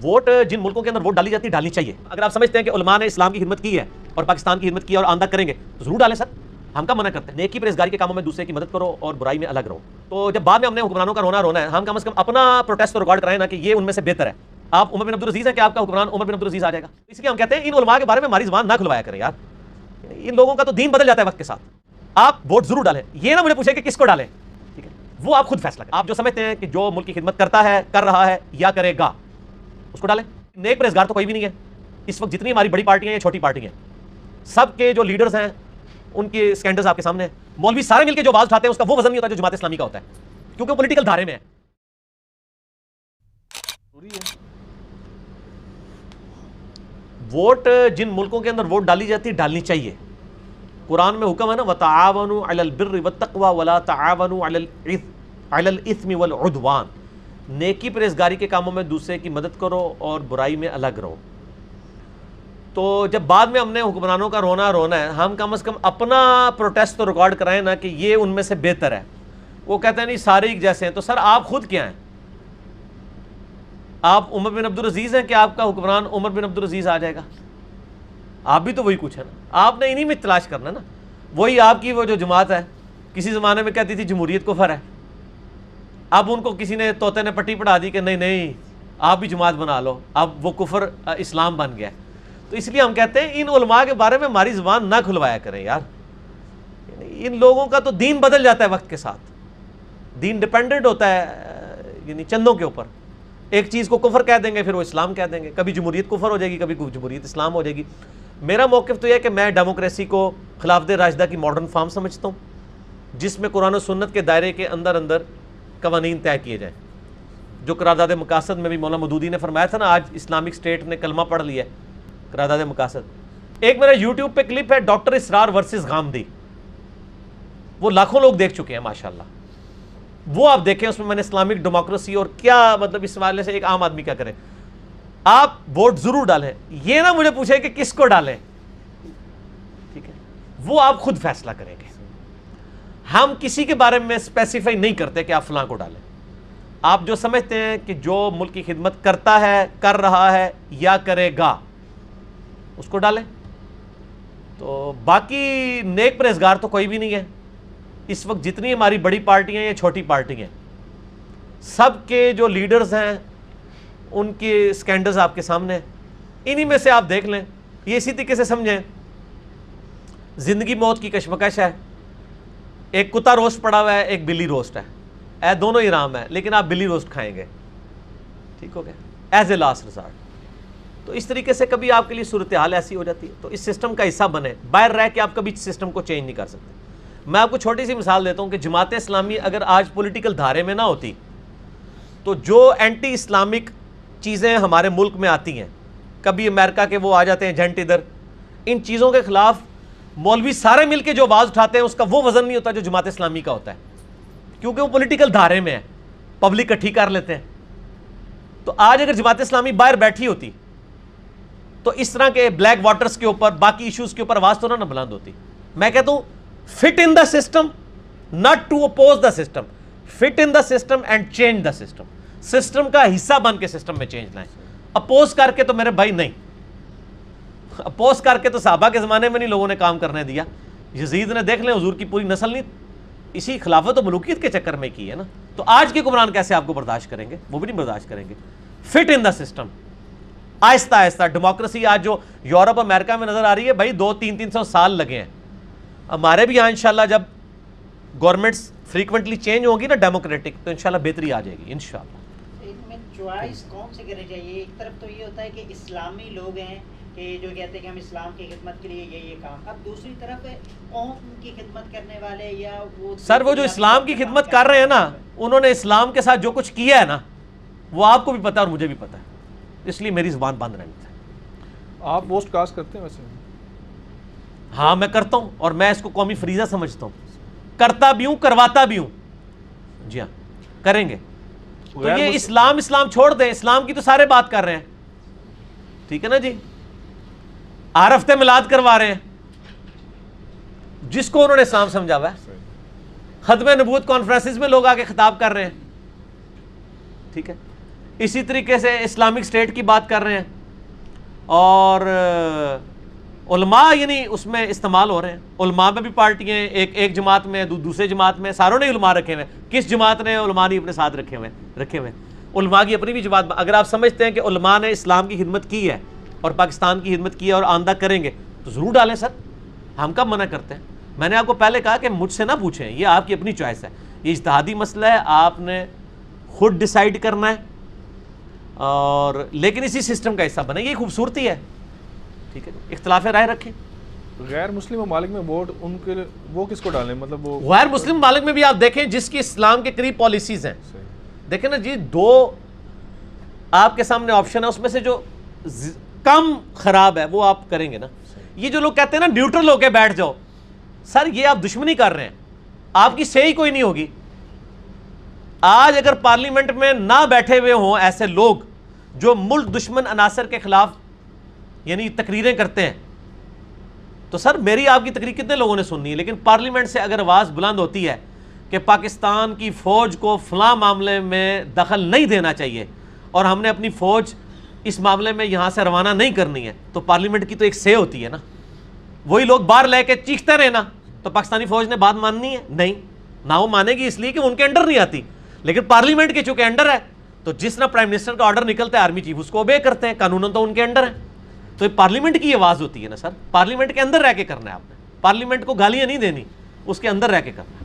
Vote جن ملکوں کے اندر ووٹ ڈالی جاتی ہے ڈالنی چاہیے. اگر آپ سمجھتے ہیں کہ علماء نے اسلام کی خدمت کی ہے اور پاکستان کی خدمت کی ہے اور آئندہ کریں گے تو ضرور ڈالیں سر. ہم کا منع کرتے ہیں؟ نیکی پرہیزگاری کے کاموں میں دوسرے کی مدد کرو اور برائی میں الگ رہو. تو جب بعد میں ہم نے حکمرانوں کا رونا ہے, ہم کم از کم اپنا پروٹیسٹ ریکارڈ کرائیں نا کہ یہ ان میں سے بہتر ہے. آپ عمر بن عبدالعزیز ہیں کہ آپ کا حکمران عمر بن عبدالعزیز آ جائے گا؟ اس لیے ہم کہتے ہیں ان علماء کے بارے میں ہماری زبان نہ کھلوایا کریں یار. ان لوگوں کا تو دین بدل جاتا ہے وقت کے ساتھ. آپ ووٹ ضرور ڈالیں, یہ نہ مجھے پوچھیں کہ کس کو ڈالیں, ٹھیک ہے, وہ آپ خود فیصلہ کریں. آپ جو سمجھتے ہیں کہ جو ملک کی خدمت کرتا ہے, کر رہا ہے یا کرے گا, اس کو ڈالیں. نیک پرہیزگار تو کوئی بھی نہیں ہے اس وقت. جتنی ہماری بڑی پارٹیاں ہیں یا چھوٹی پارٹیاں ہیں, سب کے جو لیڈرز ہیں ان کے سکینڈلز آپ کے سامنے ہیں. مولوی سارے مل کے جو آواز اٹھاتے ہیں اس کا وہ وزن نہیں ہوتا جو جماعت اسلامی کا ہوتا ہے, کیونکہ وہ پولیٹیکل دھارے میں ہے. ووٹ جن ملکوں کے اندر ووٹ ڈالی جاتی ہے ڈالنی چاہیے. قرآن میں حکم ہے نا, وَتَعَاوَنُوا عَلَى الْبِرِّ وَالتَّقْوَى وَلَا تَعَاوَنُوا عَلَى الْإِثْمِ وَالْعُدْوَانِ. نیکی پرہیزگاری کے کاموں میں دوسرے کی مدد کرو اور برائی میں الگ رہو. تو جب بعد میں ہم نے حکمرانوں کا رونا ہے, ہم کم از کم اپنا پروٹیسٹ تو ریکارڈ کرائیں نا کہ یہ ان میں سے بہتر ہے. وہ کہتے ہیں نہیں سارے ایک جیسے ہیں. تو سر آپ خود کیا ہیں؟ آپ عمر بن عبدالعزیز ہیں کہ آپ کا حکمران عمر بن عبدالعزیز آ جائے گا؟ آپ بھی تو وہی کچھ ہے نا. آپ نے انہی میں تلاش کرنا نا. وہی آپ کی وہ جو جماعت ہے, کسی زمانے میں کہتی تھی جمہوریت کفر ہے, اب ان کو کسی نے طوطے نے پٹی پڑھا دی کہ نہیں آپ بھی جماعت بنا لو, اب وہ کفر اسلام بن گیا. تو اس لیے ہم کہتے ہیں ان علماء کے بارے میں ہماری زبان نہ کھلوایا کریں یار. ان لوگوں کا تو دین بدل جاتا ہے وقت کے ساتھ. دین ڈیپینڈنٹ ہوتا ہے یعنی چندوں کے اوپر. ایک چیز کو کفر کہہ دیں گے پھر وہ اسلام کہہ دیں گے. کبھی جمہوریت کفر ہو جائے گی, کبھی جمہوریت اسلام ہو جائے گی. میرا موقف تو یہ ہے کہ میں ڈیموکریسی کو خلافت راشدہ کی ماڈرن فارم سمجھتا ہوں, جس میں قرآن و سنت کے دائرے کے اندر قوانین طے کیے جائیں. جو قرارداد مقاصد میں بھی مولانا مودودی نے فرمایا تھا نا, آج اسلامک اسٹیٹ نے کلمہ پڑھ لیا ہے, قرارداد مقاصد. ایک میرا یوٹیوب پہ کلپ ہے ڈاکٹر اسرار ورسز غامدی, وہ لاکھوں لوگ دیکھ چکے ہیں ماشاءاللہ. وہ آپ دیکھیں, اس میں میں نے اسلامک ڈیموکریسی اور کیا مطلب اس حوالے سے ایک عام آدمی کیا کرے. آپ ووٹ ضرور ڈالیں, یہ نہ مجھے پوچھیں کہ کس کو ڈالیں, ٹھیک ہے, وہ آپ خود فیصلہ کریں گے. ہم کسی کے بارے میں اسپیسیفائی نہیں کرتے کہ آپ فلاں کو ڈالیں. آپ جو سمجھتے ہیں کہ جو ملک کی خدمت کرتا ہے, کر رہا ہے یا کرے گا, اس کو ڈالیں. تو باقی نیک پرہیزگار تو کوئی بھی نہیں ہے اس وقت. جتنی ہماری بڑی پارٹیاں یا چھوٹی پارٹیاں ہیں, سب کے جو لیڈرز ہیں ان کے سکینڈلز آپ کے سامنے ہیں. انہی میں سے آپ دیکھ لیں. یہ اسی طریقے سے سمجھیں زندگی موت کی کشمکش ہے. ایک کتا روسٹ پڑا ہوا ہے, ایک بلی روسٹ ہے, دونوں ہی رام ہے, لیکن آپ بلی روسٹ کھائیں گے, ٹھیک ہو گیا, ایز اے لاسٹ ریزارٹ. تو اس طریقے سے کبھی آپ کے لیے صورتحال ایسی ہو جاتی ہے. تو اس سسٹم کا حصہ بنے, باہر رہ کے آپ کبھی سسٹم کو چینج نہیں کر سکتے. میں آپ کو چھوٹی سی مثال دیتا ہوں کہ جماعت اسلامی اگر آج پولیٹیکل دھارے میں نہ ہوتی تو جو اینٹی اسلامک چیزیں ہمارے ملک میں آتی ہیں, کبھی امریکہ کے وہ آ جاتے ہیں ایجنٹ ادھر, ان چیزوں کے خلاف مولوی سارے مل کے جو آواز اٹھاتے ہیں اس کا وہ وزن نہیں ہوتا جو جماعت اسلامی کا ہوتا ہے, کیونکہ وہ پولیٹیکل دھارے میں ہے, پبلک اکٹھی کر لیتے ہیں. تو آج اگر جماعت اسلامی باہر بیٹھی ہوتی تو اس طرح کے بلیک واٹرز کے اوپر, باقی ایشوز کے اوپر آواز تو نہ بلند ہوتی. میں کہتا ہوں fit in the system, not to oppose the system, fit in the system and change the system. System کا حصہ بن کے سسٹم میں چینج لائیں. اپوز کر کے تو میرے بھائی نہیں, اپوز کر کے تو صحابہ کے زمانے میں نہیں لوگوں نے کام کرنے دیا. یزید نے دیکھ لیں حضور کی پوری نسل نہیں اسی خلافت و ملوکیت کے چکر میں کی ہے نا. تو آج کے حکمران کیسے آپ کو برداشت کریں گے؟ وہ بھی نہیں برداشت کریں گے. فٹ ان دا سسٹم, آہستہ آہستہ ڈیموکریسی آج جو یورپ امریکہ میں نظر آ رہی ہے بھائی 200-300 سال لگے ہیں. ہمارے بھی یہاں انشاءاللہ جب گورنمنٹس فریکوینٹلی چینج ہوگی نا ڈیموکریٹک, تو انشاءاللہ بہتری آ جائے گی انشاءاللہ. چوائس کون سے کرنی چاہیے؟ ایک طرف تو یہ ہوتا ہے کہ اسلامی لوگ ہیں کہ جو کہتے ہیں کہ ہم اسلام کی خدمت کے لیے یہ کام, اب دوسری طرف قوم کی خدمت کرنے والے یا سر وہ جو اسلام کی خدمت کر رہے ہیں نا, انہوں نے اسلام کے ساتھ جو کچھ کیا ہے نا وہ آپ کو بھی پتا ہے اور مجھے بھی پتا ہے, اس لیے میری زبان بند رہنی چاہیے. آپ پوسٹ کاسٹ کرتے ہیں ویسے؟ ہاں میں کرتا ہوں, اور میں اس کو قومی فریضہ سمجھتا ہوں, کرتا بھی ہوں, کرواتا بھی ہوں. جی ہاں کریں گے. تو یہ اسلام چھوڑ دیں, اسلام کی تو سارے بات کر رہے ہیں, ٹھیک ہے نا جی. عرفت میلاد کروا رہے ہیں جس کو انہوں نے اسلام سمجھا ہوا ہے. ختم نبوت کانفرنسز میں لوگ آ کے خطاب کر رہے ہیں, ٹھیک ہے. اسی طریقے سے اسلامک اسٹیٹ کی بات کر رہے ہیں، اور علماء یعنی اس میں استعمال ہو رہے ہیں. علماء میں بھی پارٹیاں ہیں، ایک جماعت میں، دوسرے جماعت میں، ساروں نے علماء رکھے ہوئے ہیں. کس جماعت نے علماء نہیں اپنے ساتھ رکھے ہوئے ہیں؟ علماء کی اپنی بھی جماعت. اگر آپ سمجھتے ہیں کہ علماء نے اسلام کی خدمت کی ہے اور پاکستان کی خدمت کی ہے اور آئندہ کریں گے تو ضرور ڈالیں سر، ہم کب منع کرتے ہیں؟ میں نے آپ کو پہلے کہا کہ مجھ سے نہ پوچھیں، یہ آپ کی اپنی چوائس ہے، یہ اجتہادی مسئلہ ہے، آپ نے خود ڈیسائیڈ کرنا ہے، اور لیکن اسی سسٹم کا حصہ بنے. یہ خوبصورتی ہے، ٹھیک ہے، اختلاف رائے رکھیں. غیر مسلم ممالک میں ووٹ ان کے وہ کس کو ڈالیں؟ مطلب وہ غیر مسلم ممالک میں بھی آپ دیکھیں جس کی اسلام کے قریب پالیسیز ہیں. دیکھیں نا جی، دو آپ کے سامنے آپشن ہے، اس میں سے جو کم خراب ہے وہ آپ کریں گے نا. یہ جو لوگ کہتے ہیں نا نیوٹرل ہو کے بیٹھ جاؤ، سر یہ آپ دشمنی کر رہے ہیں، آپ کی صحیح کوئی نہیں ہوگی. آج اگر پارلیمنٹ میں نہ بیٹھے ہوئے ہوں ایسے لوگ جو ملک دشمن عناصر کے خلاف یعنی تقریریں کرتے ہیں، تو سر میری آپ کی تقریر کتنے لوگوں نے سننی ہے؟ لیکن پارلیمنٹ سے اگر آواز بلند ہوتی ہے کہ پاکستان کی فوج کو فلاں معاملے میں دخل نہیں دینا چاہیے اور ہم نے اپنی فوج اس معاملے میں یہاں سے روانہ نہیں کرنی ہے، تو پارلیمنٹ کی تو ایک سے ہوتی ہے نا. وہی لوگ باہر لے کے چیختے رہے نا، تو پاکستانی فوج نے بات ماننی ہے؟ نہیں، نہ وہ مانے گی، اس لیے کہ ان کے انڈر نہیں آتی. لیکن پارلیمنٹ کے چونکہ انڈر ہے، تو جس طرح پرائم منسٹر کا آرڈر نکلتا ہے آرمی چیف اس کو اوبے کرتے ہیں، قانون تو ان کے انڈر ہے. تو یہ پارلیمنٹ کی آواز ہوتی ہے نا سر، پارلیمنٹ کے اندر رہ کے کرنا ہے آپ نے. پارلیمنٹ کو گالیاں نہیں دینی، اس کے اندر رہ کے کرنا ہے.